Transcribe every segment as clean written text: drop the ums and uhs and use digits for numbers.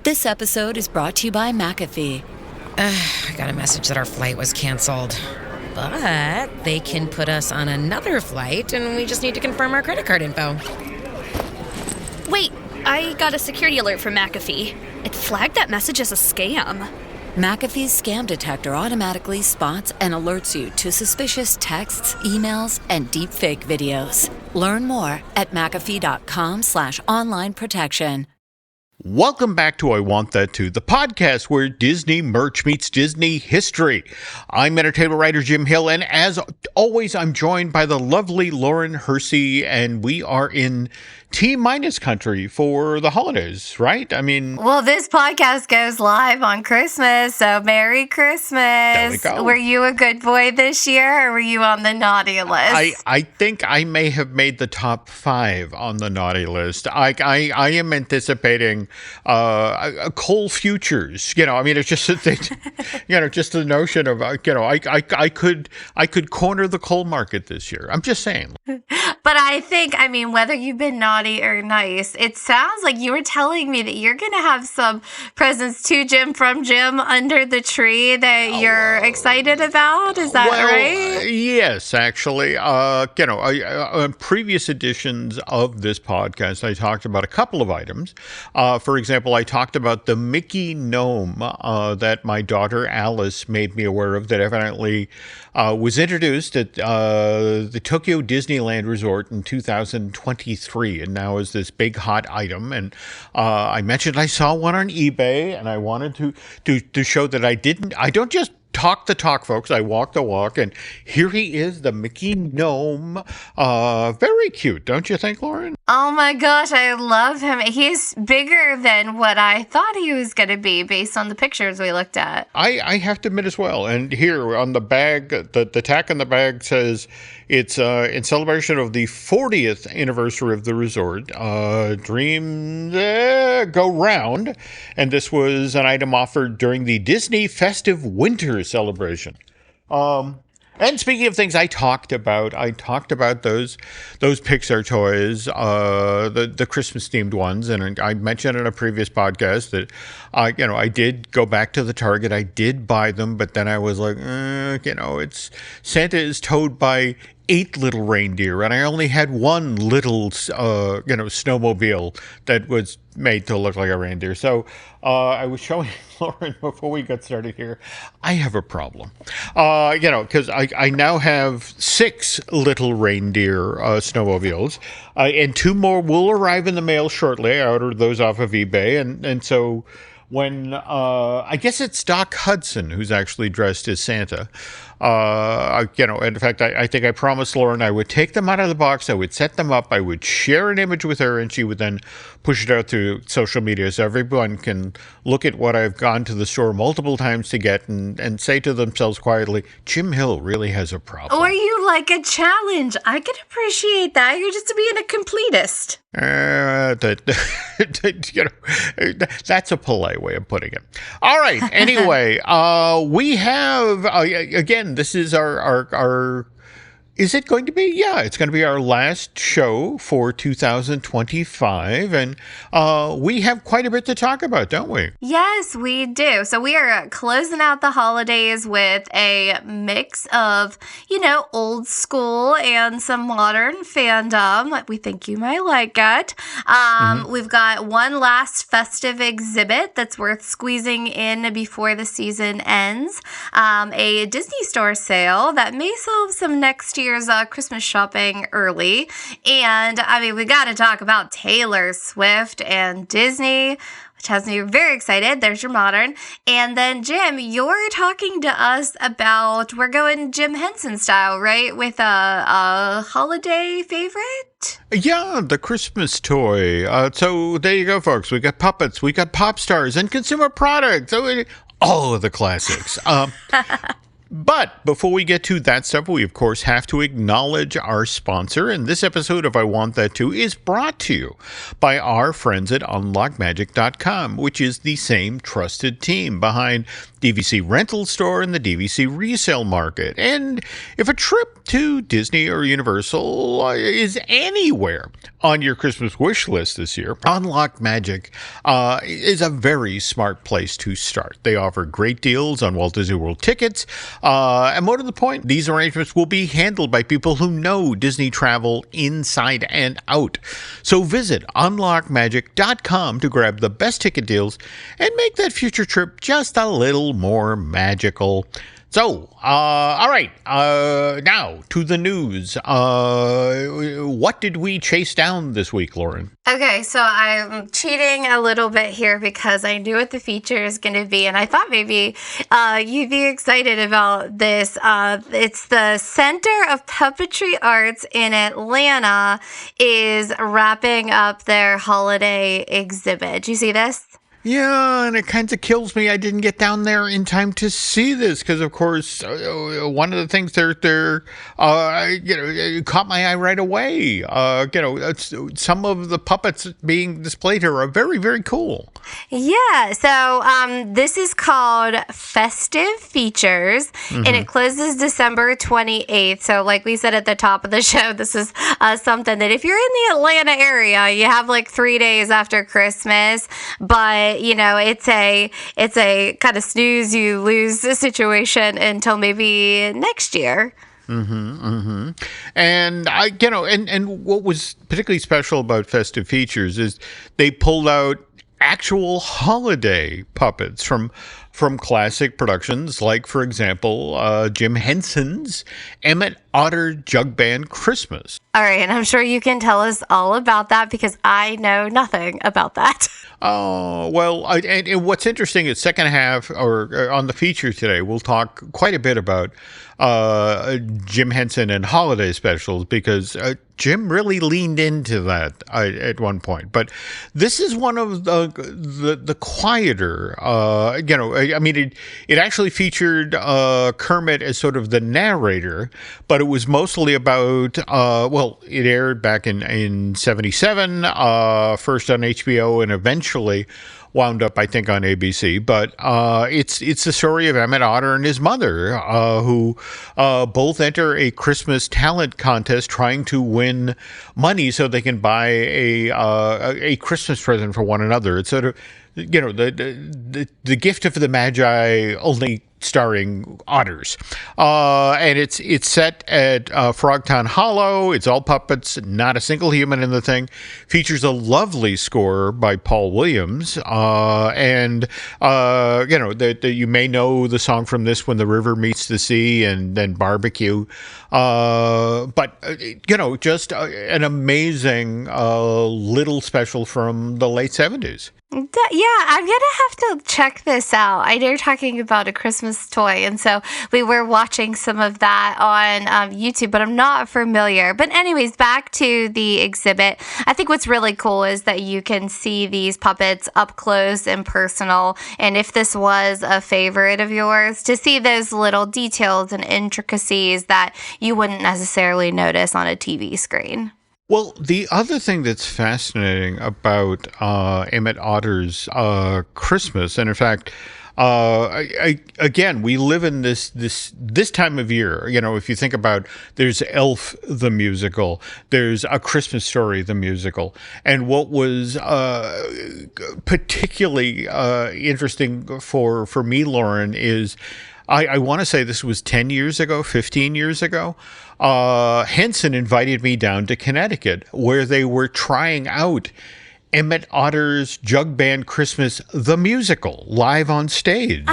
This episode is brought to you by McAfee. I got a message that our flight was canceled. But they can put us on another flight, and we just need to confirm our credit card info. Wait, I got a security alert from McAfee. It flagged that message as a scam. McAfee's scam detector automatically spots and alerts you to suspicious texts, emails, and deepfake videos. Learn more at McAfee.com/online protection. Welcome back to I Want That Too, the podcast where Disney merch meets Disney history. I'm entertainment writer Jim Hill, and as always, I'm joined by the lovely Lauren Hersey, and we are in T-minus country for the holidays, right? I mean... Well, this podcast goes live on Christmas, so Merry Christmas. There we go. Were you a good boy this year, or were you on the naughty list? I think I may have made the top 5 on the naughty list. I am anticipating coal futures. You know, I mean, it's just just the notion of I could corner the coal market this year. I'm just saying. But I mean, whether you've been naughty or nice, it sounds like you were telling me that you're going to have some presents too, Jim, from Jim under the tree that you're excited about. Is that right? Yes, actually. On previous editions of this podcast, I talked about a couple of items. For example, I talked about the Mickey gnome that my daughter Alice made me aware of that evidently was introduced at the Tokyo Disneyland Resort in 2023, and now is this big hot item. And I mentioned I saw one on eBay, and I wanted to show that I don't just talk the talk, folks. I walk the walk, and here he is, the Mickey gnome. Very cute, don't you think, Lauren? Oh my gosh, I love him. He's bigger than what I thought he was going to be based on the pictures we looked at. I have to admit as well. And here on the bag, the tack on the bag says it's in celebration of the 40th anniversary of the resort. Dreams go round. And this was an item offered during the Disney Festive Winter celebration. And speaking of things I talked about those Pixar toys, the Christmas themed ones, and I mentioned in a previous podcast that I did go back to the Target, I did buy them, but then I was like, it's Santa is towed by 8 little reindeer, and I only had one little, snowmobile that was made to look like a reindeer. So I was showing Lauren before we got started here, I have a problem. Because I now have 6 little reindeer snowmobiles, and 2 more will arrive in the mail shortly. I ordered those off of eBay, and so when I guess it's Doc Hudson who's actually dressed as Santa. And in fact, I think I promised Lauren I would take them out of the box, I would set them up, I would share an image with her, and she would then push it out through social media so everyone can look at what I've gone to the store multiple times to get and say to themselves quietly, Jim Hill really has a problem. Or you like a challenge. I can appreciate that. You're just being a completist. That's a polite way of putting it. All right. Anyway, we have, again, this is our is it going to be? Yeah, it's going to be our last show for 2025. And we have quite a bit to talk about, don't we? Yes, we do. So we are closing out the holidays with a mix of, old school and some modern fandom. We think you might like it. We've got one last festive exhibit that's worth squeezing in before the season ends. A Disney Store sale that may solve some next year's Christmas shopping early. And we got to talk about Taylor Swift and Disney, which has me very excited. There's your modern. And then, Jim, you're talking to us about, we're going Jim Henson style, right? With a holiday favorite? Yeah, the Christmas toy. So there you go, folks. We got puppets, we got pop stars, and consumer products. All of the classics. But before we get to that stuff, we of course have to acknowledge our sponsor. And this episode of I Want That Too is brought to you by our friends at UnlockMagic.com, which is the same trusted team behind DVC Rental Store and the DVC Resale Market. And if a trip to Disney or Universal is anywhere on your Christmas wish list this year, Unlock Magic is a very smart place to start. They offer great deals on Walt Disney World tickets. And more to the point, these arrangements will be handled by people who know Disney travel inside and out. So visit unlockmagic.com to grab the best ticket deals and make that future trip just a little more magical. So, all right, now to the news. What did we chase down this week, Lauren? Okay, so I'm cheating a little bit here because I knew what the feature is going to be, and I thought maybe you'd be excited about this. It's the Center of Puppetry Arts in Atlanta is wrapping up their holiday exhibit. Do you see this? Yeah, and it kind of kills me I didn't get down there in time to see this because, of course, one of the things they're it caught my eye right away. Some of the puppets being displayed here are very, very cool. Yeah, so this is called Festive Features, and it closes December 28th. So like we said at the top of the show, this is something that if you're in the Atlanta area, you have like 3 days after Christmas, but it's a kind of snooze you lose situation until maybe next year. And and what was particularly special about Festive Features is they pulled out actual holiday puppets from classic productions, like, for example, Jim Henson's Emmett Otter Jug Band Christmas. All right, and I'm sure you can tell us all about that because I know nothing about that. Oh, well, and what's interesting is second half, or on the feature today, we'll talk quite a bit about Jim Henson and holiday specials because Jim really leaned into that at one point. But this is one of the quieter, it actually featured Kermit as sort of the narrator, but it was mostly about, it aired back in 77, first on HBO and eventually wound up, I think, on ABC. But it's the story of Emmett Otter and his mother, who both enter a Christmas talent contest trying to win money so they can buy a Christmas present for one another. It's sort of, the gift of the Magi, only starring otters. And it's set at Frogtown Hollow. It's all puppets, not a single human in the thing. Features a lovely score by Paul Williams. You may know the song from this, When the River Meets the Sea, and then Barbecue. Just an amazing little special from the late 70s. Yeah, I'm going to have to check this out. I know you're talking about a Christmas toy, and so we were watching some of that on YouTube, but I'm not familiar. But anyways, back to the exhibit. I think what's really cool is that you can see these puppets up close and personal, and if this was a favorite of yours, to see those little details and intricacies that you wouldn't necessarily notice on a TV screen. Well, the other thing that's fascinating about Emmett Otter's Christmas, and in fact, again, we live in this time of year. If you think about, there's Elf the musical, there's A Christmas Story the musical, and what was particularly interesting for me, Lauren, is I want to say this was 10 years ago, 15 years ago. Henson invited me down to Connecticut where they were trying out Emmett Otter's Jug Band Christmas, the musical, live on stage.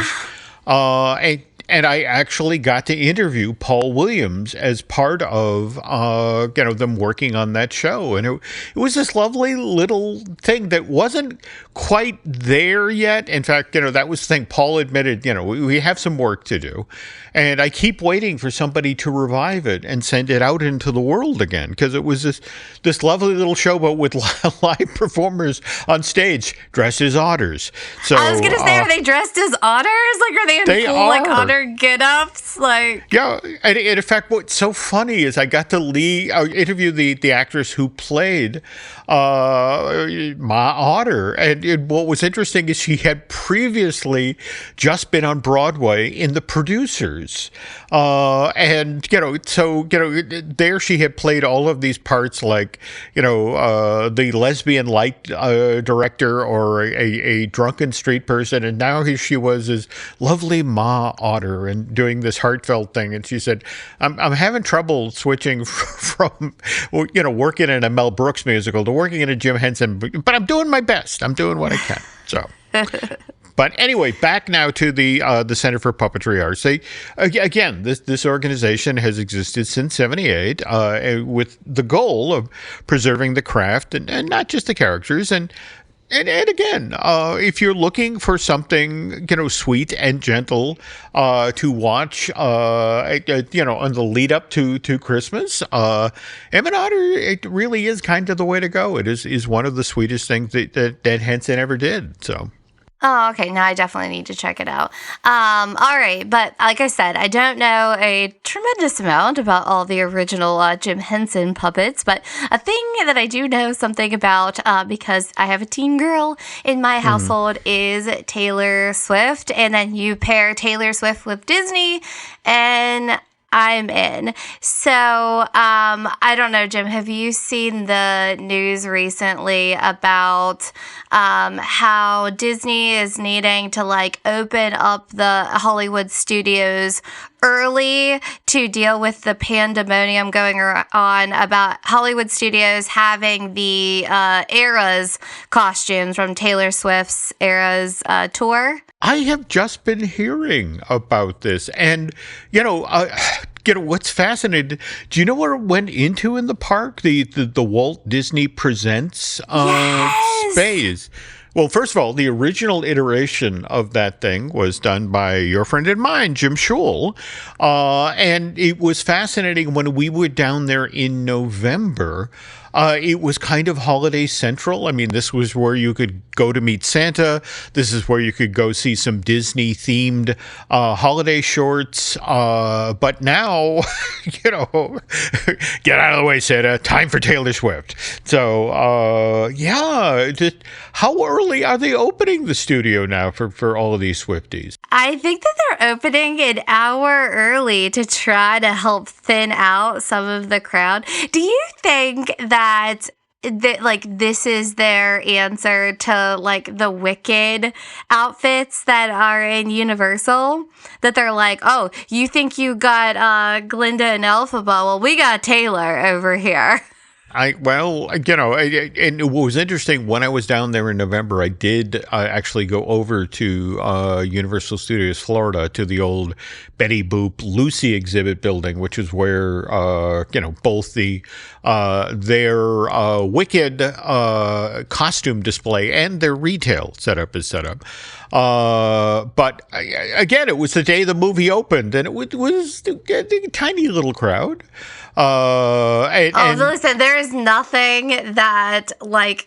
And I actually got to interview Paul Williams as part of, them working on that show. And it was this lovely little thing that wasn't quite there yet. In fact, that was the thing Paul admitted, we have some work to do. And I keep waiting for somebody to revive it and send it out into the world again. Because it was this lovely little show, but with live performers on stage dressed as otters. So I was going to say, are they dressed as otters? Like, are they in full, like, otter their get-ups. Like, yeah, and in fact, what's so funny is I got to interview the actress who played Ma Otter, and what was interesting is she had previously just been on Broadway in The Producers, and there she had played all of these parts, like the lesbian light director or a drunken street person, and now here she was as lovely Ma Otter and doing this heartfelt thing. And she said, I'm having trouble switching from working in a Mel Brooks musical to working in a Jim Henson, but I'm doing my best. I'm doing what I can. So but anyway, back now to the Center for Puppetry Arts. They, again, this organization has existed since '78 with the goal of preserving the craft and not just the characters. And again, if you're looking for something, sweet and gentle to watch, on the lead up to Christmas, Em and Otter, it really is kind of the way to go. It is one of the sweetest things that Henson ever did. So. Oh, okay. Now I definitely need to check it out. All right. But like I said, I don't know a tremendous amount about all the original Jim Henson puppets, but a thing that I do know something about, because I have a teen girl in my household, is Taylor Swift. And then you pair Taylor Swift with Disney, and I'm in. So, I don't know, Jim, have you seen the news recently about how Disney is needing to open up the Hollywood studios early to deal with the pandemonium going on about Hollywood studios having the Eras costumes from Taylor Swift's Eras tour? I have just been hearing about this, and what's fascinating. Do you know what it went into in the park? The Walt Disney Presents space. Well, first of all, the original iteration of that thing was done by your friend and mine, Jim Schul, and it was fascinating when we were down there in November. It was kind of holiday central. I mean, this was where you could go to meet Santa. This is where you could go see some Disney-themed holiday shorts. But now, get out of the way, Santa. Time for Taylor Swift. So, how early are they opening the studio now for all of these Swifties? I think that they're opening an hour early to try to help thin out some of the crowd. Do you think that this is their answer to the Wicked outfits that are in Universal? That they're like, oh, you think you got Glinda and Elphaba? Well, we got Taylor over here. And what was interesting, when I was down there in November, I did actually go over to Universal Studios Florida, to the old Betty Boop Lucy exhibit building, which is where both their Wicked costume display and their retail setup is set up. But again, it was the day the movie opened, and it was a tiny little crowd. Listen, there is nothing that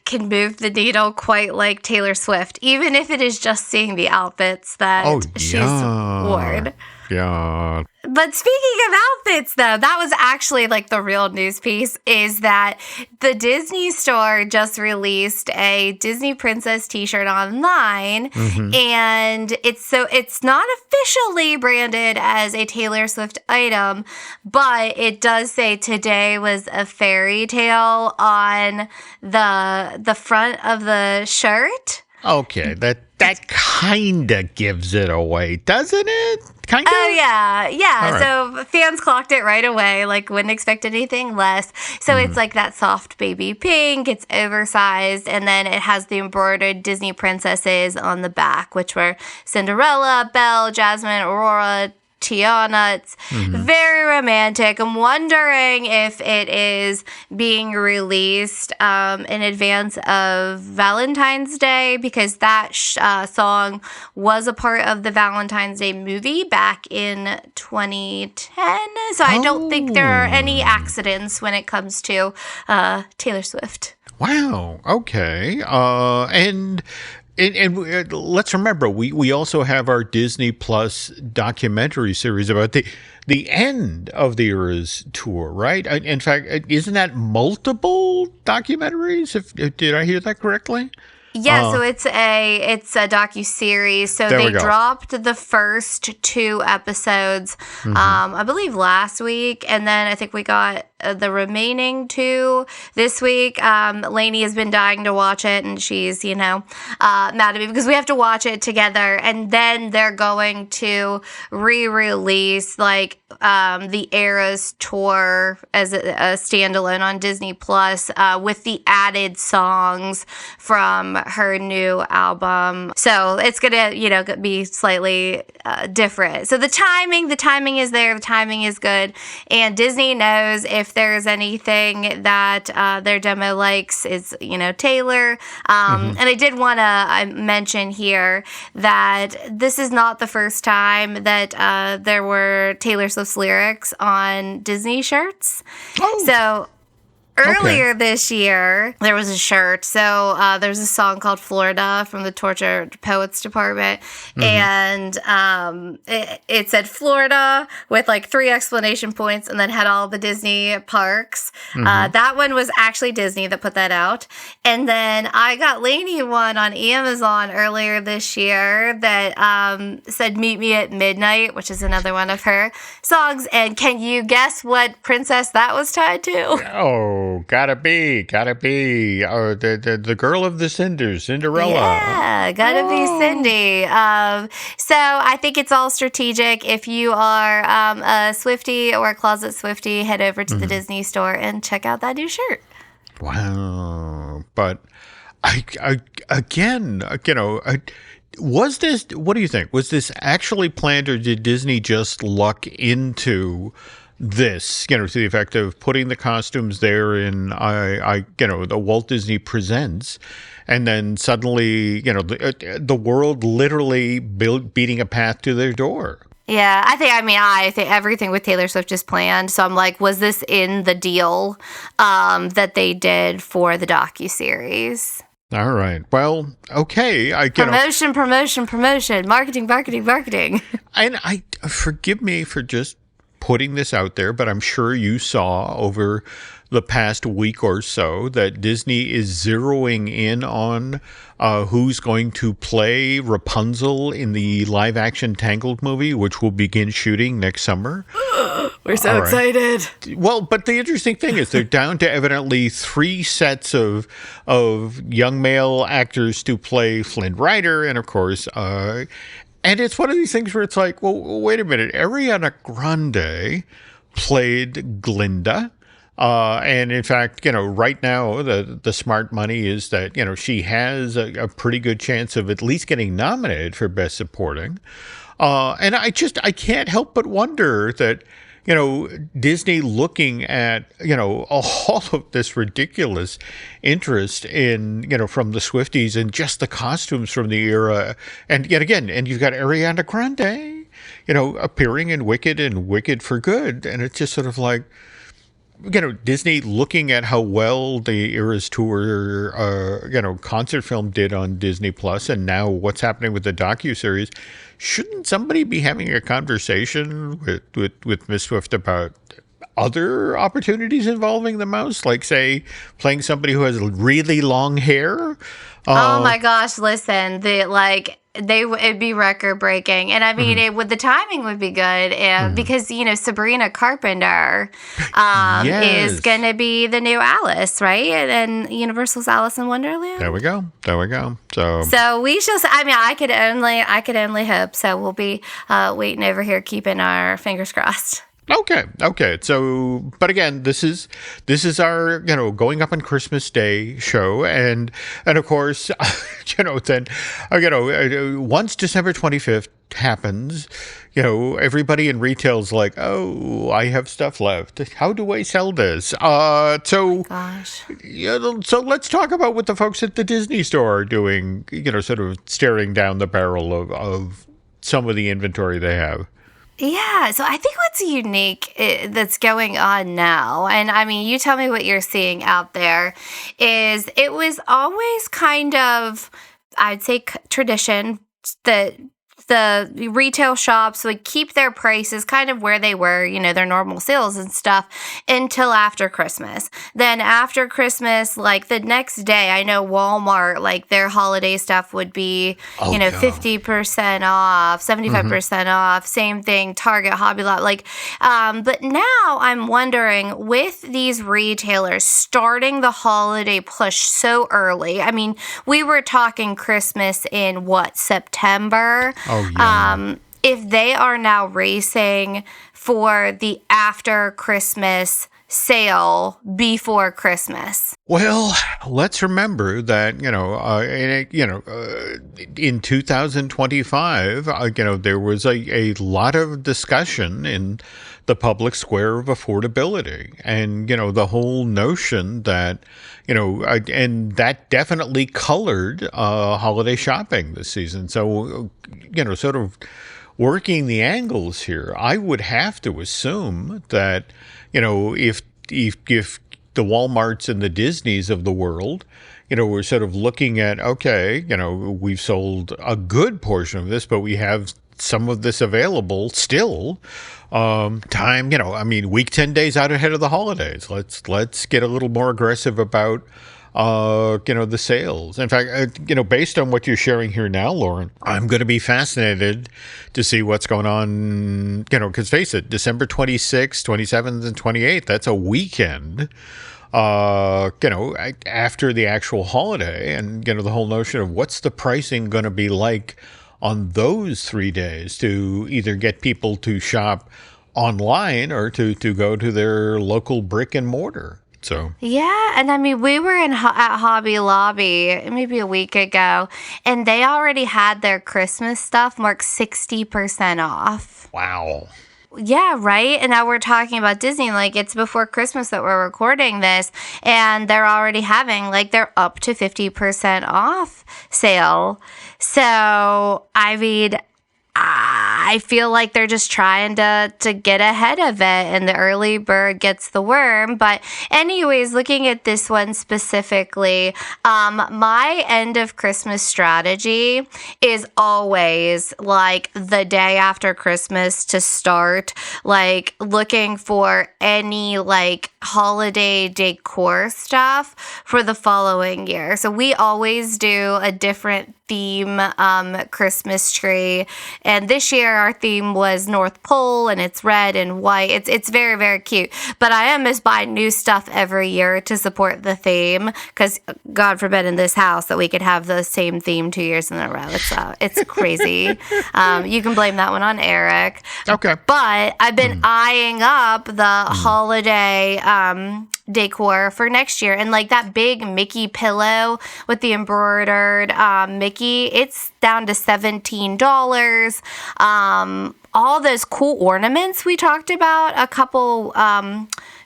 can move the needle quite like Taylor Swift, even if it is just seeing the outfits that she's worn. Yeah. But speaking of outfits, though, that was actually the real news piece, is that the Disney store just released a Disney Princess t-shirt online, and it's not officially branded as a Taylor Swift item, but it does say today was a fairy tale on the front of the shirt. Okay, that kind of gives it away, doesn't it? Kind of? Oh, yeah. Right. So fans clocked it right away, wouldn't expect anything less. So it's that soft baby pink, it's oversized, and then it has the embroidered Disney princesses on the back, which were Cinderella, Belle, Jasmine, Aurora, Tiana. It's very romantic. I'm wondering if it is being released in advance of Valentine's Day, because that song was a part of the Valentine's Day movie back in 2010. So I don't think there are any accidents when it comes to Taylor Swift. Wow. Okay. And And let's remember, we also have our Disney Plus documentary series about the end of the Eras tour, right? In fact, isn't that multiple documentaries? Did I hear that correctly? Yeah, so it's a docu-series. So they dropped the first 2 episodes, I believe last week, and then I think we got the remaining 2 this week. Lainey has been dying to watch it, and she's, mad at me because we have to watch it together. And then they're going to re-release the Eras tour as a standalone on Disney Plus with the added songs from her new album. So it's gonna, be slightly different. So the timing is there. The timing is good, and Disney knows if there's anything that their demo likes is, Taylor. And I did want to mention here that this is not the first time that there were Taylor Swift's lyrics on Disney shirts. Oh. So earlier this year, there was a shirt. So there's a song called Florida from the Tortured Poets Department. And it said Florida with 3 exclamation points and then had all the Disney parks. That one was actually Disney that put that out. And then I got Lainey one on Amazon earlier this year that said Meet Me at Midnight, which is another one of her songs. And can you guess what princess that was tied to? Oh. Gotta be. The girl of the cinders, Cinderella. Yeah, gotta be Cindy. So I think it's all strategic. If you are a Swiftie or a closet Swiftie, head over to the Disney store and check out that new shirt. Wow. But was this, what do you think? Was this actually planned, or did Disney just luck into this, to the effect of putting the costumes there in, the Walt Disney Presents, and then suddenly, the world literally beating a path to their door? Yeah, I think everything with Taylor Swift is planned. So I'm like, was this in the deal that they did for the docuseries? All right. Well, okay. Promotion, marketing. And forgive me for just putting this out there, but I'm sure you saw over the past week or so that Disney is zeroing in on who's going to play Rapunzel in the live-action Tangled movie, which will begin shooting next summer. We're so excited. Well, but the interesting thing is they're down to evidently 3 sets of young male actors to play Flynn Rider, and of course, and it's one of these things where it's like, well, wait a minute. Ariana Grande played Glinda. And in fact, right now, the smart money is that, she has a pretty good chance of at least getting nominated for Best Supporting. And I can't help but wonder that, Disney looking at, all of this ridiculous interest in, from the Swifties and just the costumes from the era. And yet again, and you've got Ariana Grande, appearing in Wicked and Wicked for Good. And it's just sort of like, Disney looking at how well the Eras Tour, concert film did on Disney Plus, and now what's happening with the docuseries. Shouldn't somebody be having a conversation with Miss Swift about other opportunities involving the mouse, like say playing somebody who has really long hair? Oh my gosh! Listen, it'd be record breaking, and I mean, the timing would be good, and because Sabrina Carpenter is going to be the new Alice, right? And Universal's Alice in Wonderland. There we go. So we shall. I could only hope. So we'll be waiting over here, keeping our fingers crossed. Okay. So, but again, this is our, going up on Christmas Day show. And of course, then, once December 25th happens, everybody in retail's like, oh, I have stuff left. How do I sell this? So let's talk about what the folks at the Disney store are doing, sort of staring down the barrel of some of the inventory they have. Yeah, so I think what's unique that's going on now, and I mean, you tell me what you're seeing out there, is it was always kind of I'd say tradition that the retail shops would keep their prices kind of where they were, you know, their normal sales and stuff until after Christmas. Then after Christmas, like the next day, I know Walmart, like their holiday stuff would be, 50% off, 75% off, same thing, Target, Hobby Lobby, but now I'm wondering with these retailers starting the holiday push so early, I mean, we were talking Christmas in September? Oh, yeah. If they are now racing for the after Christmas sale before Christmas. Well, let's remember that, in 2025, there was a lot of discussion in the public square of affordability and, the whole notion that, and that definitely colored holiday shopping this season. So, sort of working the angles here, I would have to assume that, if the Walmarts and the Disneys of the world, we're sort of looking at, okay, we've sold a good portion of this, but we have some of this available still. Week 10 days out ahead of the holidays. Let's get a little more aggressive about the sales. In fact, based on what you're sharing here now, Lauren, I'm going to be fascinated to see what's going on, because face it, December 26th, 27th, and 28th, that's a weekend, after the actual holiday. And, the whole notion of what's the pricing going to be like on those 3 days to either get people to shop online or to go to their local brick and mortar. So yeah, and I mean, we were at Hobby Lobby maybe a week ago, and they already had their Christmas stuff marked 60% off. Wow. Yeah, right? And now we're talking about Disney, it's before Christmas that we're recording this, and they're already having, they're up to 50% off sale. So, I mean, I feel like they're just trying to get ahead of it, and the early bird gets the worm. But anyways, looking at this one specifically, my end of Christmas strategy is always the day after Christmas to start looking for any holiday decor stuff for the following year. So we always do a different theme Christmas tree, and this year our theme was North Pole, and it's red and white. It's very, very cute, but I am just buying new stuff every year to support the theme, because God forbid in this house that we could have the same theme 2 years in a row. It's crazy. You can blame that one on Eric. Okay. But I've been eyeing up the holiday decor for next year, and that big Mickey pillow with the embroidered Mickey, it's down to $17. All those cool ornaments we talked about a couple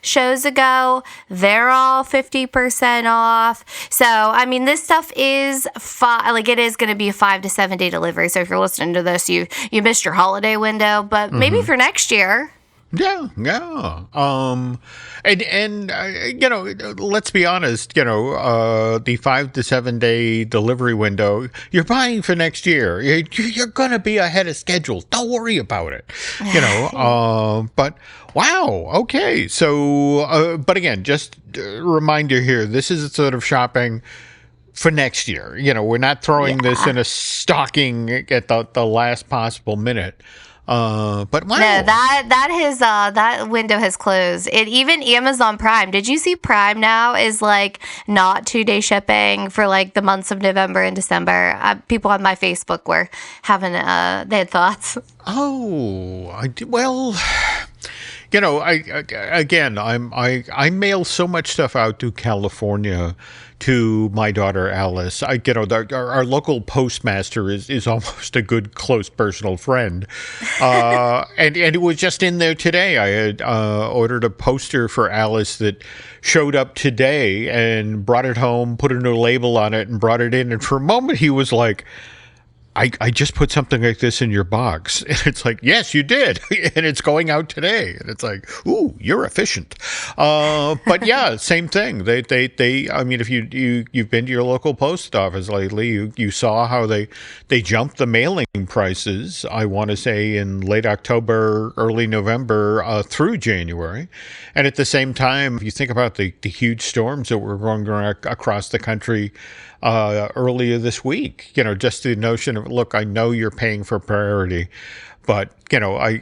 shows ago, they're all 50% off. So, I mean, this stuff is it is going to be a 5 to 7 day delivery. So if you're listening to this, you missed your holiday window, but maybe for next year. Yeah. Let's be honest, the 5 to 7 day delivery window, you're buying for next year. You're going to be ahead of schedule. Don't worry about it, but wow. Okay. So, but again, just a reminder here, this is sort of shopping for next year. We're not throwing this in a stocking at the last possible minute. But wow. No, that window has closed. Even Amazon Prime. Did you see Prime now is not 2-day shipping for the months of November and December? People on my Facebook were having they had thoughts. Oh, I mail so much stuff out to California to my daughter Alice. Our local postmaster is almost a good close personal friend, and it was just in there today. I had ordered a poster for Alice that showed up today, and brought it home, put a new label on it, and brought it in. And for a moment, he was like, I just put something like this in your box. And it's like, yes, you did. And it's going out today. And it's like, ooh, you're efficient. But yeah, same thing. They I mean, if you've been to your local post office lately, you saw how they jumped the mailing prices, I want to say in late October, early November, through January. And at the same time, if you think about the huge storms that were going across the country earlier this week, just the notion of, look, I know you're paying for priority, but and I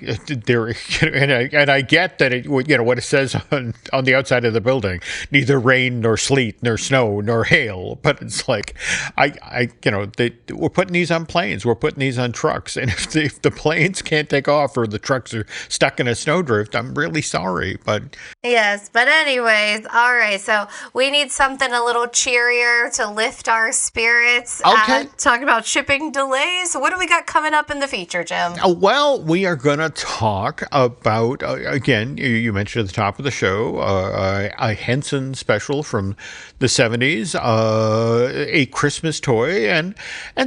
get that it, what it says on the outside of the building, neither rain nor sleet nor snow nor hail, but it's like we're putting these on planes, we're putting these on trucks, and if the planes can't take off or the trucks are stuck in a snowdrift, I'm really sorry, but yes. But anyways, all right. So we need something a little cheerier to lift our spirits. Okay. Talking about shipping delays. What do we got coming up in the feature, Jim? Well, we are going to talk about, again, you mentioned at the top of the show, a Henson special from the 70s, a Christmas toy, and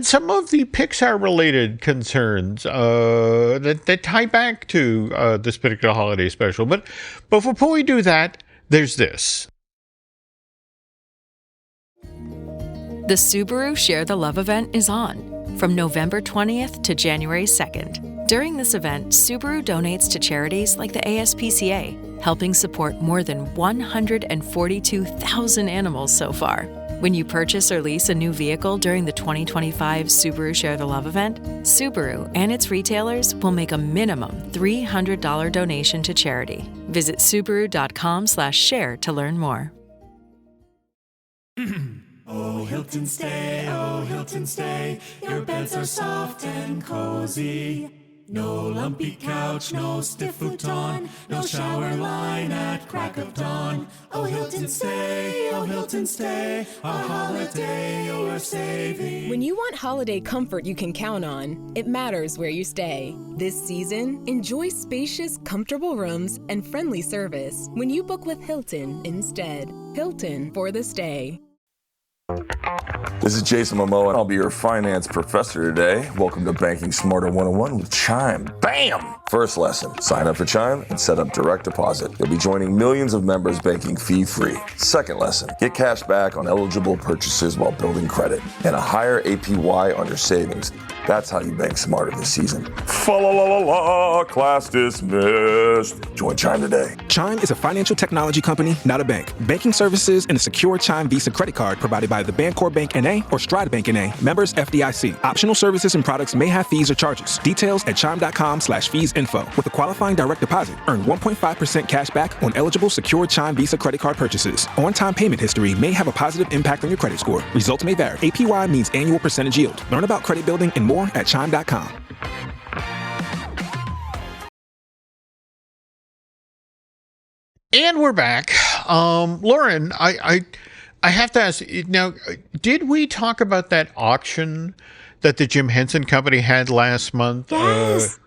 some of the Pixar-related concerns that tie back to this particular holiday special. But before we do that, there's this. The Subaru Share the Love event is on from November 20th to January 2nd. During this event, Subaru donates to charities like the ASPCA, helping support more than 142,000 animals so far. When you purchase or lease a new vehicle during the 2025 Subaru Share the Love event, Subaru and its retailers will make a minimum $300 donation to charity. Visit Subaru.com/share to learn more. Oh, Hilton stay, your beds are soft and cozy. No lumpy couch, no stiff futon, no shower line at crack of dawn. Oh, Hilton stay, a holiday you're saving. When you want holiday comfort you can count on, it matters where you stay. This season, enjoy spacious, comfortable rooms and friendly service when you book with Hilton instead. Hilton for the stay. This is Jason Momoa, and I'll be your finance professor today. Welcome to Banking Smarter 101 with Chime. Bam! First lesson, sign up for Chime and set up direct deposit. You'll be joining millions of members banking fee-free. Second lesson, get cash back on eligible purchases while building credit and a higher APY on your savings. That's how you bank smarter this season. Fa-la-la-la-la, class dismissed. Join Chime today. Chime is a financial technology company, not a bank. Banking services and a secure Chime Visa credit card provided by the Bancorp Bank N.A. or Stride Bank N.A. Members FDIC. Optional services and products may have fees or charges. Details at chime.com/feesinfo. With a qualifying direct deposit, earn 1.5% cash back on eligible secure Chime Visa credit card purchases. On-time payment history may have a positive impact on your credit score. Results may vary. APY means annual percentage yield. Learn about credit building and more at chime.com. And we're back. Lauren, I have to ask, now, did we talk about that auction that the Jim Henson Company had last month? Yes.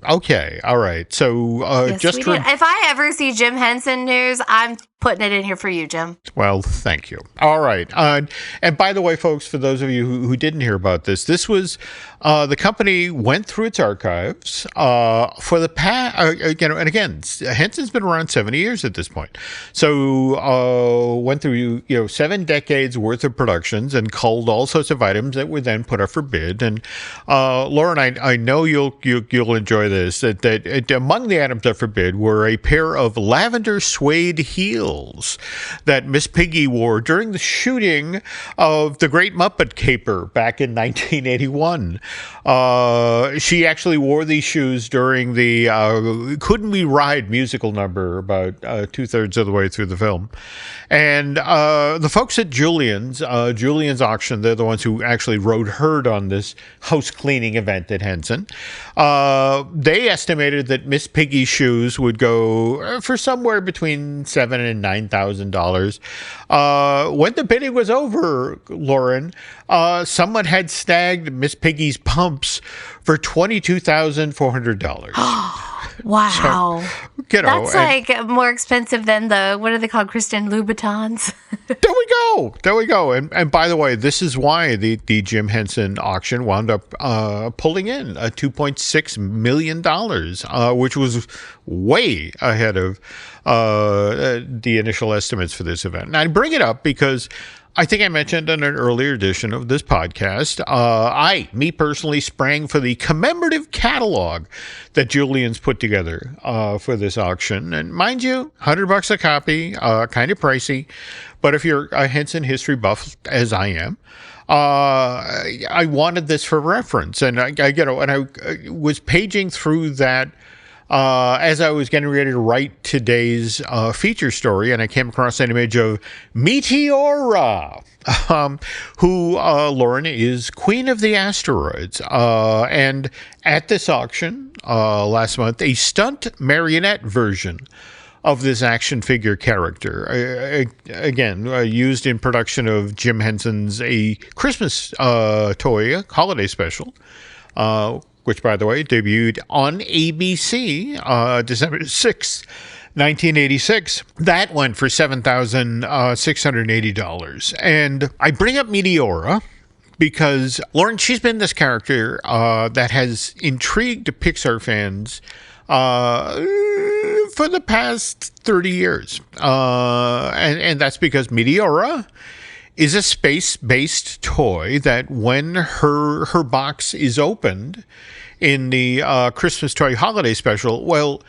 Okay, all right. So Yes, just we did. If I ever see Jim Henson news, I'm putting it in here for you, Jim. Well, thank you. All right. And by the way, folks, for those of you who didn't hear about this was the company went through its archives for the past, and again, Henson's been around 70 years at this point. So went through, 7 decades worth of productions and culled all sorts of items that were then put up for bid. And Lauren, I know you'll enjoy this, that among the items up for bid were a pair of lavender suede heels that Miss Piggy wore during the shooting of The Great Muppet Caper back in 1981. She actually wore these shoes during the Couldn't We Ride musical number about 2/3 of the way through the film. And the folks at Julian's auction, they're the ones who actually rode herd on this house cleaning event at Henson. They estimated that Miss Piggy's shoes would go for somewhere between $7,000 and $9,000. When the bidding was over, Lauren, someone had snagged Miss Piggy's pumps for $22,400. Wow. So, that's like more expensive than what are they called? Christian Louboutins. There we go. And by the way, this is why the Jim Henson auction wound up pulling in $2.6 million, which was way ahead of the initial estimates for this event. And I bring it up because I think I mentioned in an earlier edition of this podcast, me personally, sprang for the commemorative catalog that Julian's put together for this auction. And mind you, $100 a copy, kind of pricey. But if you're a Henson history buff, as I am, I wanted this for reference. And I was paging through that as I was getting ready to write today's feature story, and I came across an image of Meteora, who, Lauren, is Queen of the Asteroids. And at this auction last month, a stunt marionette version of this action figure character, again, used in production of Jim Henson's A Christmas Toy holiday special, which, by the way, debuted on ABC December 6th, 1986. That went for $7,680. And I bring up Meteora because, Lauren, she's been this character that has intrigued Pixar fans for the past 30 years. And that's because Meteora is a space-based toy that when her box is opened in the Christmas Toy Holiday Special, well,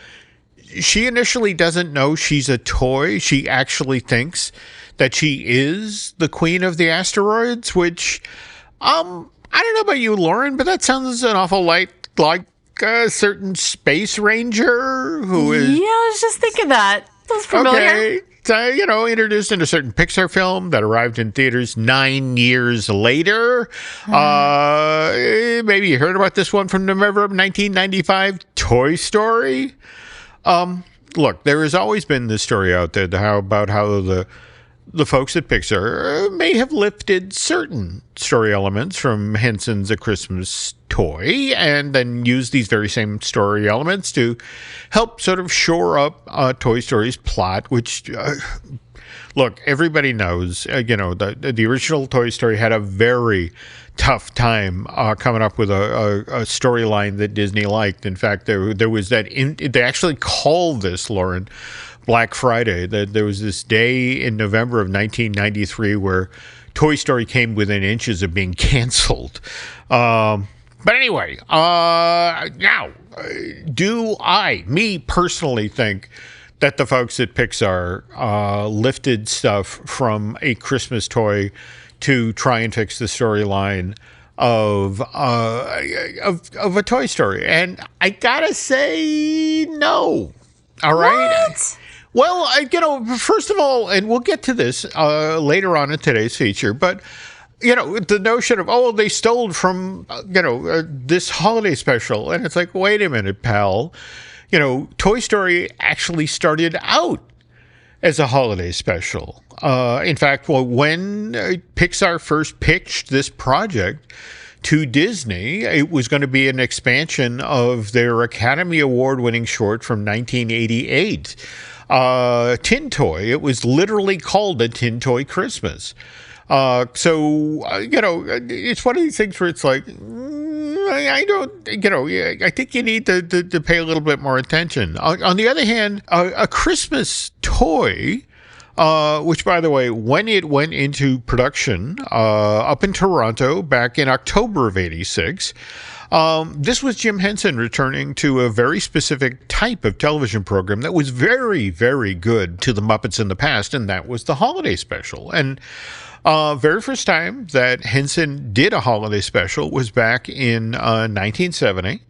she initially doesn't know she's a toy. She actually thinks that she is the Queen of the Asteroids, which, I don't know about you, Lauren, but that sounds an awful lot like a certain space ranger who is... Yeah, I was just thinking that. That's familiar. Okay. Introduced in a certain Pixar film that arrived in theaters 9 years later. Maybe you heard about this one from November of 1995, Toy Story. Look, there has always been this story out there about how the folks at Pixar may have lifted certain story elements from Henson's A Christmas Toy and then used these very same story elements to help sort of shore up Toy Story's plot, which, look, everybody knows, the original Toy Story had a very tough time coming up with a storyline that Disney liked. In fact, there was that, they actually called this, Lauren, Black Friday. That there was this day in November of 1993 where Toy Story came within inches of being canceled. But anyway, now, do me personally think that the folks at Pixar lifted stuff from A Christmas Toy to try and fix the storyline of a Toy Story? And I gotta say, no. All right. What? Well, first of all, and we'll get to this later on in today's feature, but, the notion of, they stole from, this holiday special. And it's like, wait a minute, pal. Toy Story actually started out as a holiday special. In fact, when Pixar first pitched this project to Disney, it was going to be an expansion of their Academy Award-winning short from 1988, Tin Toy. It was literally called A Tin Toy Christmas. So it's one of these things where it's like, I think you need to pay a little bit more attention. On the other hand, a Christmas toy, which, by the way, when it went into production up in Toronto back in October of 86, this was Jim Henson returning to a very specific type of television program that was very, very good to the Muppets in the past, and that was the holiday special. And very first time that Henson did a holiday special was back in 1970.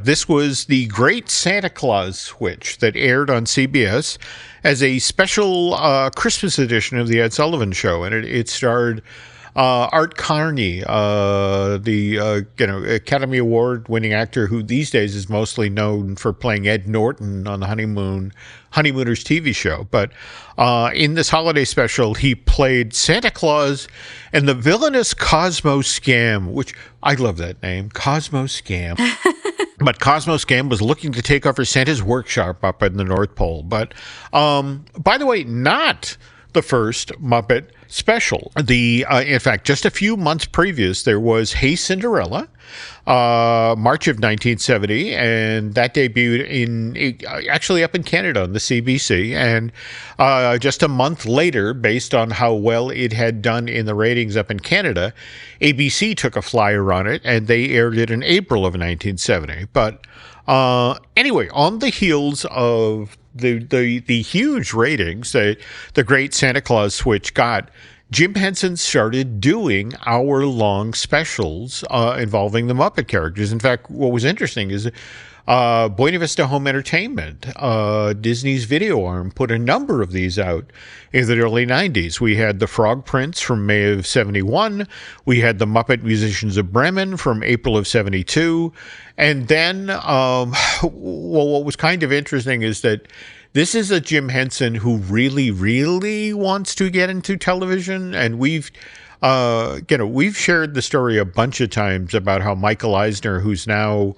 This was the Great Santa Claus Switch that aired on CBS as a special Christmas edition of the Ed Sullivan Show, and it starred Art Carney, the Academy Award-winning actor who these days is mostly known for playing Ed Norton on the Honeymooners TV show. But in this holiday special, he played Santa Claus and the villainous Cosmo Scam, which I love that name, Cosmo Scam. But Cosmoscan was looking to take over Santa's workshop up in the North Pole. But, by the way, not the first Muppet special. In fact, just a few months previous, there was Hey Cinderella, March of 1970, and that debuted actually up in Canada on the CBC. And just a month later, based on how well it had done in the ratings up in Canada, ABC took a flyer on it, and they aired it in April of 1970. But anyway, on the heels of the huge ratings that the Great Santa Claus Switch got, Jim Henson started doing hour-long specials involving the Muppet characters. In fact, what was interesting is Buena Vista Home Entertainment, Disney's video arm, put a number of these out in the early 90s. We had the Frog Prince from May of 71. We had the Muppet Musicians of Bremen from April of 72. And then, what was kind of interesting is that this is a Jim Henson who really, really wants to get into television. And we've shared the story a bunch of times about how Michael Eisner, who's now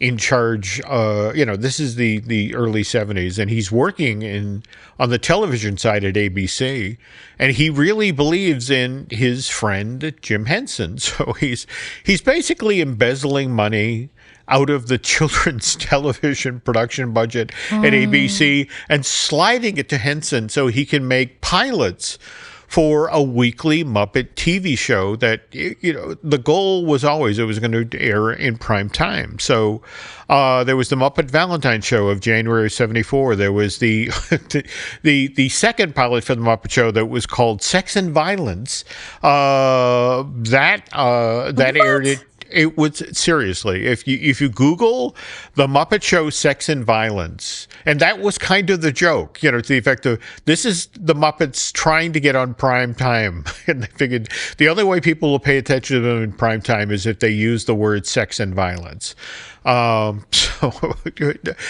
in charge, this is the early 70s, and he's working on the television side at ABC, and he really believes in his friend Jim Henson. So he's basically embezzling money out of the children's television production budget at ABC and sliding it to Henson so he can make pilots for a weekly Muppet TV show that, the goal was always it was going to air in prime time. So there was the Muppet Valentine show of January of 74. There was the the second pilot for the Muppet Show that was called Sex and Violence. That aired it. It was, seriously, if you Google the Muppet Show Sex and Violence, and that was kind of the joke, to the effect of, this is the Muppets trying to get on prime time. And they figured the only way people will pay attention to them in prime time is if they use the word sex and violence. So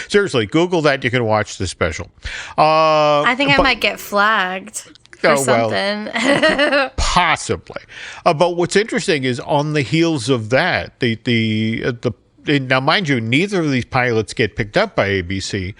seriously, Google that. You can watch the special. I think I might get flagged for something. Well, possibly. But what's interesting is on the heels of that, now, mind you, neither of these pilots get picked up by ABC,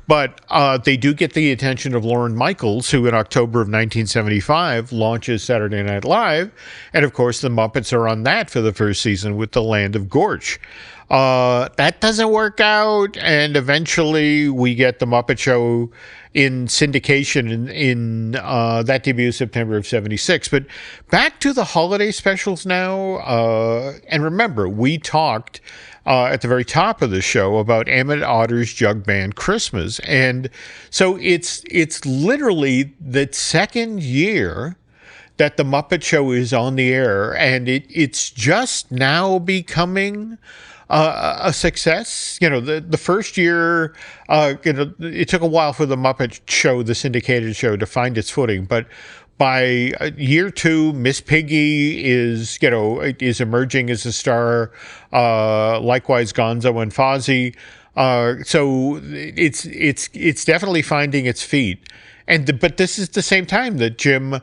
but they do get the attention of Lorne Michaels, who in October of 1975 launches Saturday Night Live. And of course, the Muppets are on that for the first season with The Land of Gorch. That doesn't work out, and eventually we get the Muppet Show in syndication in that debuted September of 76. But back to the holiday specials now, and remember, we talked at the very top of the show about Emmett Otter's Jug Band Christmas, and so it's literally the second year that the Muppet Show is on the air, and it's just now becoming a success. The first year, it took a while for the Muppet Show, the syndicated show, to find its footing. But by year two, Miss Piggy is emerging as a star. Likewise, Gonzo and Fozzie. So it's definitely finding its feet. But this is the same time that Jim,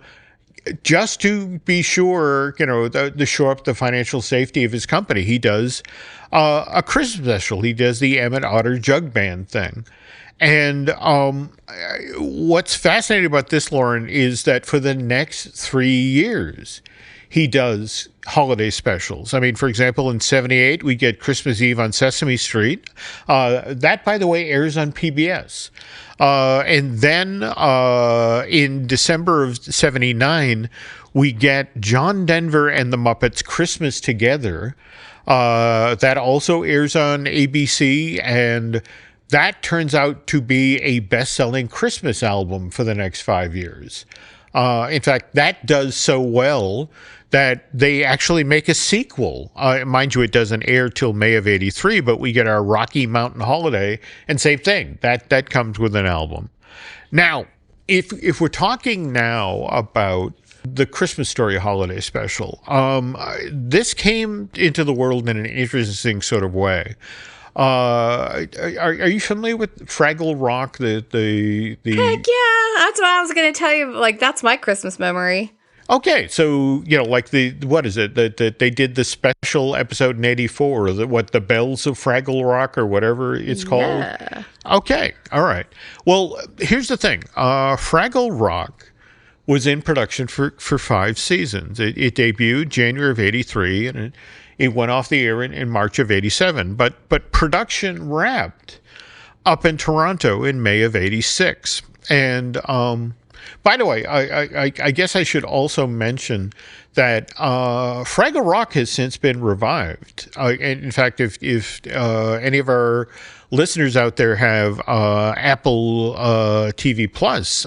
just to be sure, to shore up the financial safety of his company, he does a Christmas special. He does the Emmett Otter Jug Band thing. And what's fascinating about this, Lauren, is that for the next 3 years, he does holiday specials. I mean, for example, in 78, we get Christmas Eve on Sesame Street. That, by the way, airs on PBS. And then in December of 79, we get John Denver and the Muppets Christmas Together. That also airs on ABC, and that turns out to be a best-selling Christmas album for the next 5 years. In fact, that does so well that they actually make a sequel. Mind you, it doesn't air till May of 83, but we get our Rocky Mountain Holiday, and same thing, that comes with an album. Now, if we're talking now about the Christmas Story holiday special, this came into the world in an interesting sort of way. Are you familiar with Fraggle Rock? The Heck yeah, that's what I was going to tell you. Like, that's my Christmas memory. Okay, so like what is it that they did the special episode in '84? The Bells of Fraggle Rock or whatever it's called. Yeah. Okay, all right. Well, here's the thing: Fraggle Rock was in production for 5 seasons. It debuted January of '83, and it went off the air in March of '87. But production wrapped up in Toronto in May of '86, and by the way, I guess I should also mention that Fraggle Rock has since been revived. And in fact, if any of our listeners out there have Apple TV Plus,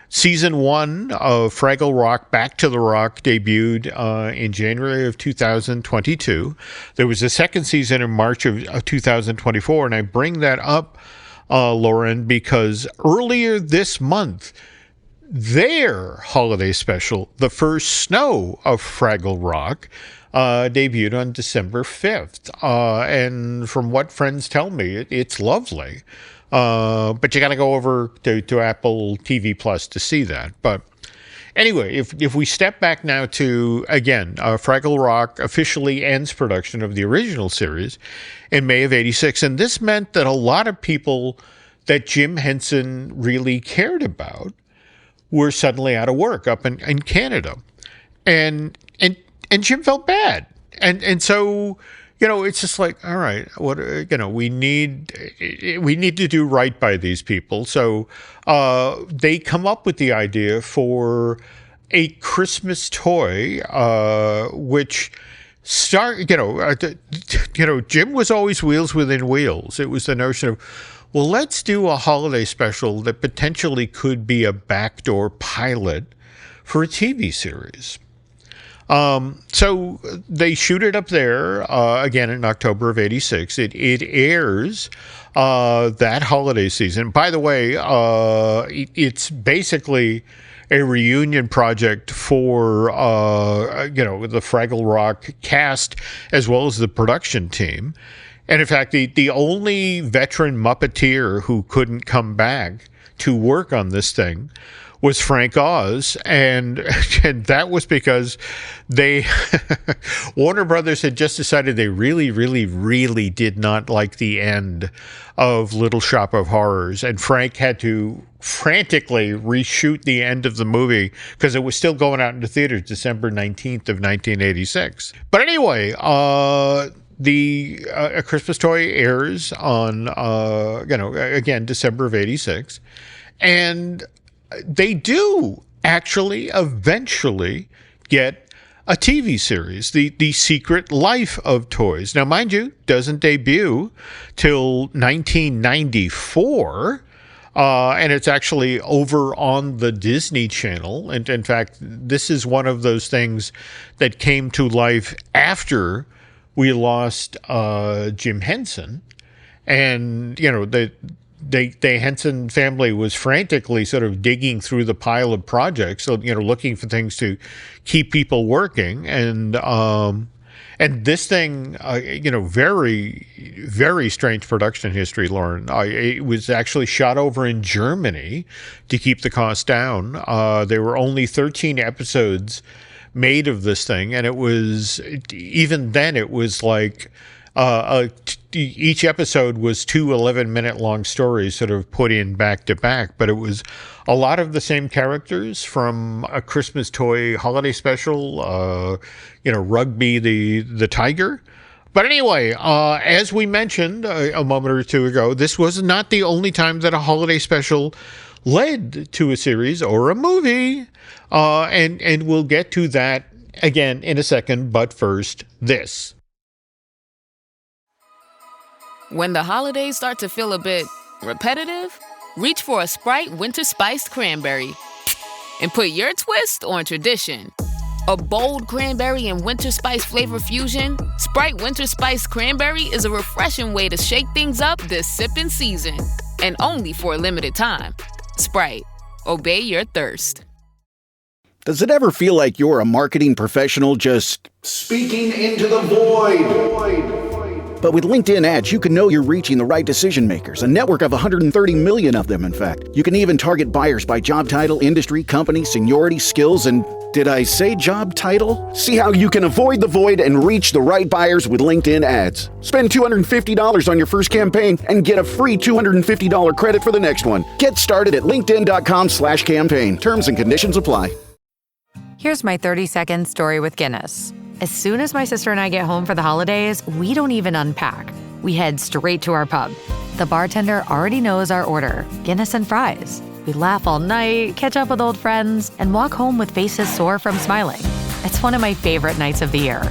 Season 1 of Fraggle Rock, Back to the Rock, debuted in January of 2022. There was a second season in March of 2024, and I bring that up, Lauren, because earlier this month, their holiday special, The First Snow of Fraggle Rock, debuted on December 5th. And from what friends tell me, it's lovely. But you got to go over to Apple TV Plus to see that. But anyway, if we step back now to, again, Fraggle Rock officially ends production of the original series in May of '86. And this meant that a lot of people that Jim Henson really cared about were suddenly out of work up in Canada. And Jim felt bad. And so, it's just like, all right, what, we need to do right by these people. So they come up with the idea for a Christmas toy, which Jim was always wheels within wheels. It was the notion of, well, let's do a holiday special that potentially could be a backdoor pilot for a TV series. So they shoot it up there, again, in October of '86. It airs that holiday season. By the way, it's basically a reunion project for, the Fraggle Rock cast as well as the production team. And in fact, the only veteran Muppeteer who couldn't come back to work on this thing was Frank Oz, and that was because Warner Brothers had just decided they really, really, really did not like the end of Little Shop of Horrors, and Frank had to frantically reshoot the end of the movie because it was still going out into theaters December 19th of 1986. But anyway, A Christmas Toy airs on, again, December of '86. And they do actually eventually get a TV series, The Secret Life of Toys. Now, mind you, doesn't debut till 1994. And it's actually over on the Disney Channel. And in fact, this is one of those things that came to life after we lost Jim Henson, and the Henson family was frantically sort of digging through the pile of projects, so looking for things to keep people working, and this thing, very, very strange production history, Lauren. It was actually shot over in Germany to keep the cost down. There were only 13 episodes made of this thing, and it was, even then, it was like each episode was 2 11-minute long stories sort of put in back to back, but it was a lot of the same characters from A Christmas Toy holiday special, Rugby the tiger. But anyway, as we mentioned a moment or two ago, this was not the only time that a holiday special led to a series or a movie. And we'll get to that again in a second. But first, this. When the holidays start to feel a bit repetitive, reach for a Sprite Winter Spiced Cranberry and put your twist on tradition. A bold cranberry and winter spice flavor fusion, Sprite Winter Spiced Cranberry is a refreshing way to shake things up this sipping season. And only for a limited time. Sprite, obey your thirst. Does it ever feel like you're a marketing professional just speaking into the void? But with LinkedIn ads, you can know you're reaching the right decision makers, a network of 130 million of them, in fact. You can even target buyers by job title, industry, company, seniority, skills, and did I say job title? See how you can avoid the void and reach the right buyers with LinkedIn ads. Spend $250 on your first campaign and get a free $250 credit for the next one. Get started at linkedin.com/campaign. Terms and conditions apply. Here's my 30-second story with Guinness. As soon as my sister and I get home for the holidays, we don't even unpack. We head straight to our pub. The bartender already knows our order, Guinness and fries. We laugh all night, catch up with old friends, and walk home with faces sore from smiling. It's one of my favorite nights of the year.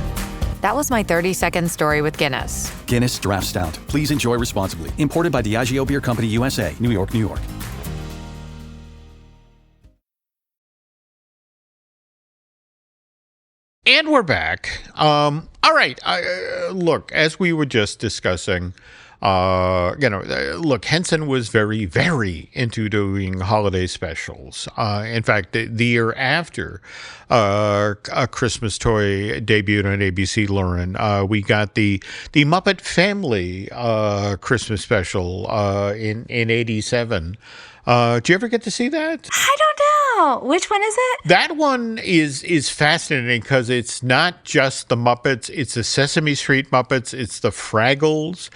That was my 30-second story with Guinness. Guinness Draft Stout. Please enjoy responsibly. Imported by Diageo Beer Company, USA, New York, New York. And we're back. All right. Look, as we were just discussing, look, Henson was very, very into doing holiday specials. In fact, the year after A Christmas Toy debuted on ABC, Lauren, we got the Muppet Family Christmas special in 87. Did you ever get to see that? I don't know. Which one is it? That one is fascinating because it's not just the Muppets. It's the Sesame Street Muppets. It's the Fraggles.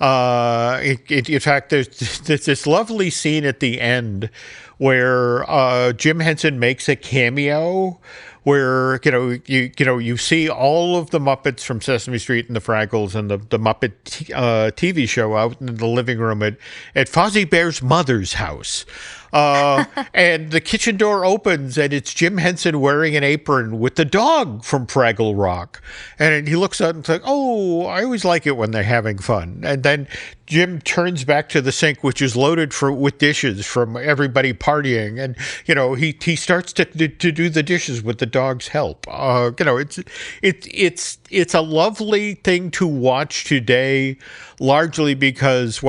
In fact, there's this lovely scene at the end where Jim Henson makes a cameo where you see all of the Muppets from Sesame Street and the Fraggles and the Muppet TV show out in the living room at Fozzie Bear's mother's house. And the kitchen door opens and it's Jim Henson wearing an apron with the dog from Fraggle Rock. And he looks out and says, "Oh, I always like it when they're having fun." And then Jim turns back to the sink, which is loaded with dishes from everybody partying. And, he starts to do the dishes with the dog's help. It's a lovely thing to watch today, largely because,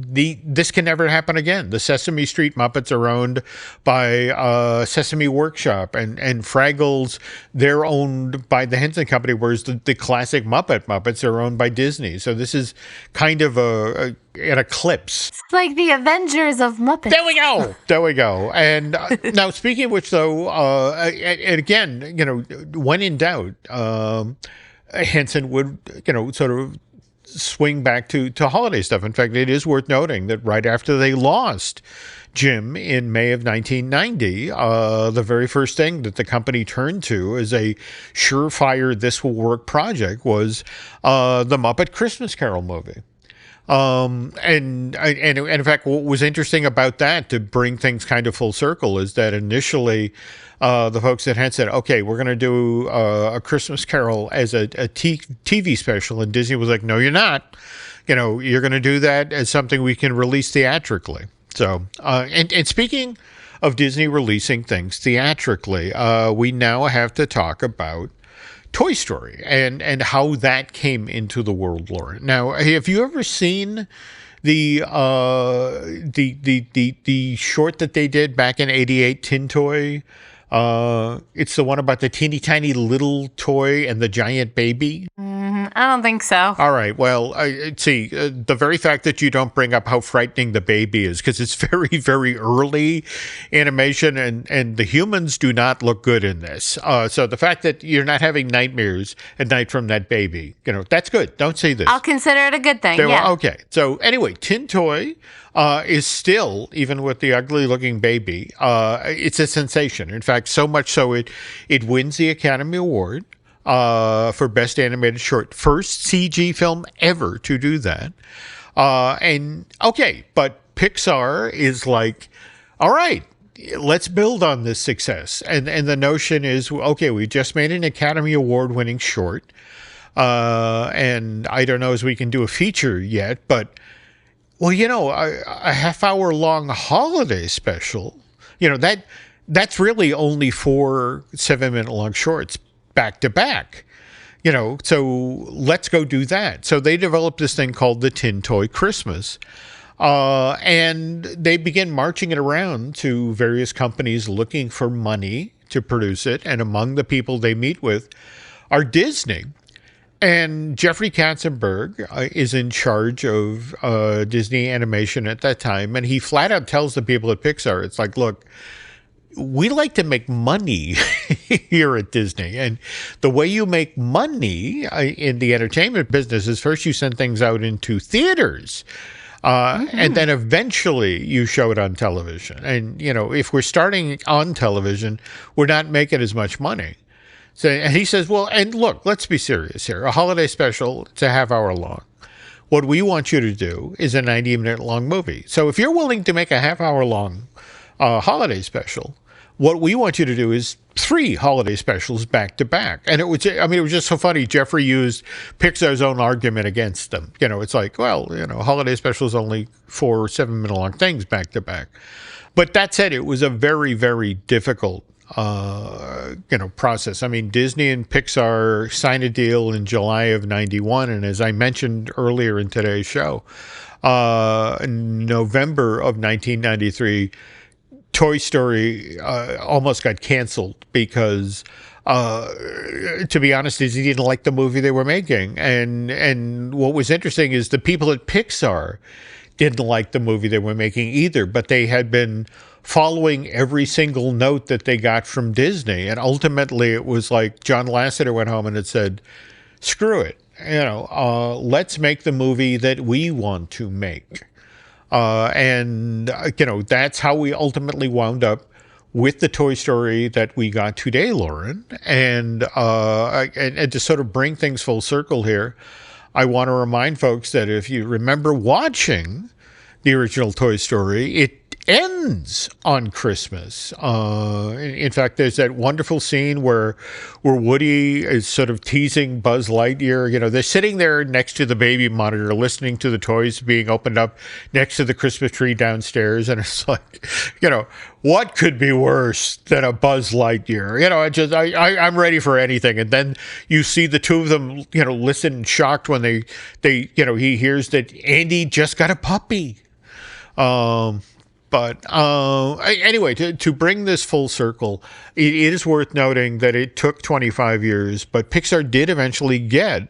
this can never happen again. The Sesame Street Muppets are owned by Sesame Workshop, and Fraggles, they're owned by the Henson Company, whereas the classic Muppets are owned by Disney. So this is kind of an eclipse. It's like the Avengers of Muppets. There we go. And now, speaking of which, though, and again, when in doubt, Henson would, sort of swing back to holiday stuff. In fact, it is worth noting that right after they lost Jim in May of 1990, the very first thing that the company turned to as a surefire this will work project was the Muppet Christmas Carol movie. And in fact, what was interesting about that, to bring things kind of full circle, is that initially the folks at Henson said, okay, we're going to do A Christmas Carol as a TV special. And Disney was like, no, you're not. You're going to do that as something we can release theatrically. So, and speaking of Disney releasing things theatrically, we now have to talk about Toy Story and how that came into the world, Lauren. Now, have you ever seen the short that they did back in '88, Tin Toy? It's the one about the teeny tiny little toy and the giant baby. I don't think so. All right. Well, see, the very fact that you don't bring up how frightening the baby is, because it's very, very early animation, and the humans do not look good in this. So the fact that you're not having nightmares at night from that baby, that's good. Don't say this. I'll consider it a good thing. Yeah. Okay. So anyway, Tin Toy is still, even with the ugly-looking baby, it's a sensation. In fact, so much so it wins the Academy Award for Best Animated Short. First CG film ever to do that. But Pixar is like, all right, let's build on this success. And the notion is, okay, we just made an Academy Award winning short. And I don't know as we can do a feature yet, but a half-hour long holiday special, that's really only 4 7-minute long shorts back to back, so let's go do that. So they developed this thing called the Tin Toy Christmas, and they begin marching it around to various companies looking for money to produce it. And among the people they meet with are Disney. And Jeffrey Katzenberg is in charge of Disney Animation at that time. And he flat out tells the people at Pixar, it's like, look, we like to make money here at Disney. And the way you make money in the entertainment business is first you send things out into theaters. And then eventually you show it on television. And, you know, if we're starting on television, we're not making as much money. So, and he says, well, and look, let's be serious here. A holiday special, it's a half hour long. What we want you to do is a 90-minute long movie. So if you're willing to make a half hour long holiday special, what we want you to do is 3 holiday specials back to back. And it was just so funny. Jeffrey used Pixar's own argument against them. You know, it's like, well, you know, holiday specials only 4 or 7-minute long things back to back. But that said, it was a very, very difficult process. I mean, Disney and Pixar signed a deal in July of 91. And as I mentioned earlier in today's show, in November of 1993, Toy Story almost got canceled because, to be honest, Disney didn't like the movie they were making. And what was interesting is the people at Pixar didn't like the movie they were making either, but they had been following every single note that they got from Disney. And ultimately, it was like John Lasseter went home and had said, screw it. You know, let's make the movie that we want to make. That's how we ultimately wound up with the Toy Story that we got today, Lauren. And to sort of bring things full circle here, I want to remind folks that if you remember watching the original Toy Story, it ends on Christmas. In fact, there's that wonderful scene where Woody is sort of teasing Buzz Lightyear. You know, they're sitting there next to the baby monitor, listening to the toys being opened up next to the Christmas tree downstairs. And it's like, you know, what could be worse than a Buzz Lightyear? You know, I'm ready for anything. And then you see the two of them, you know, listen shocked when they he hears that Andy just got a puppy. But anyway, to bring this full circle, it is worth noting that it took 25 years, but Pixar did eventually get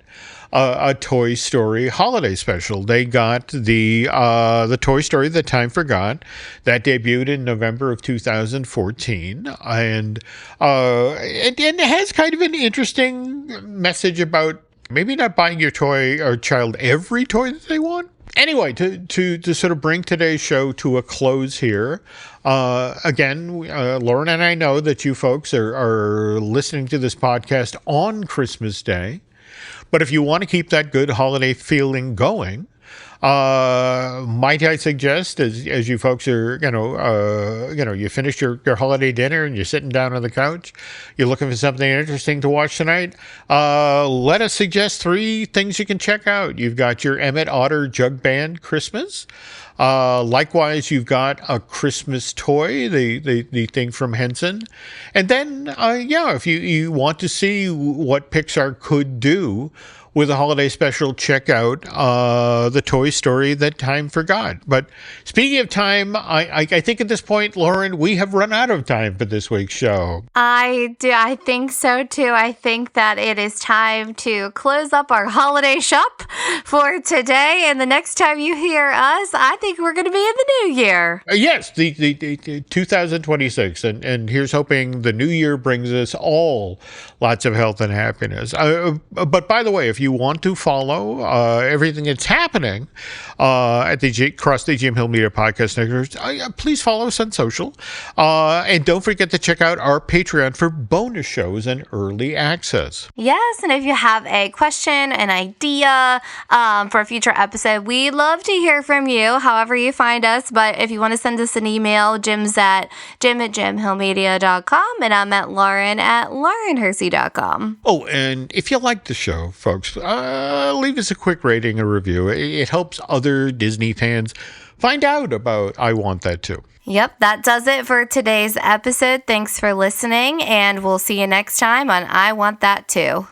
a Toy Story holiday special. They got the Toy Story That Time Forgot that debuted in November of 2014, and it has kind of an interesting message about maybe not buying your toy or child every toy that they want. Anyway, to sort of bring today's show to a close here, again, Lauren and I know that you folks are listening to this podcast on Christmas Day, but if you want to keep that good holiday feeling going, might I suggest, as you folks are, you finished your holiday dinner and you're sitting down on the couch, you're looking for something interesting to watch tonight, let us suggest 3 things you can check out. You've got your Emmett Otter Jug Band Christmas. Likewise, you've got a Christmas toy, the thing from Henson. And then, if you want to see what Pixar could do with a holiday special, check out the Toy Story That Time Forgot. But speaking of time, I think at this point, Lauren, we have run out of time for this week's show. I do. I think so, too. I think that it is time to close up our holiday shop for today. And the next time you hear us, I think we're going to be in the new year. Yes, the 2026. And here's hoping the new year brings us all lots of health and happiness. But by the way, if you want to follow everything that's happening across the Jim Hill Media Podcast Network, please follow us on social. And don't forget to check out our Patreon for bonus shows and early access. Yes, and if you have a question, an idea for a future episode, we'd love to hear from you, however you find us. But if you want to send us an email, Jim's at jim@jimhillmedia.com, and I'm at Lauren at laurenhersey.com. Oh, and if you like the show, folks, leave us a quick rating or review. It helps other Disney fans find out about I Want That Too. Yep, that does it for today's episode. Thanks for listening, and we'll see you next time on I Want That Too.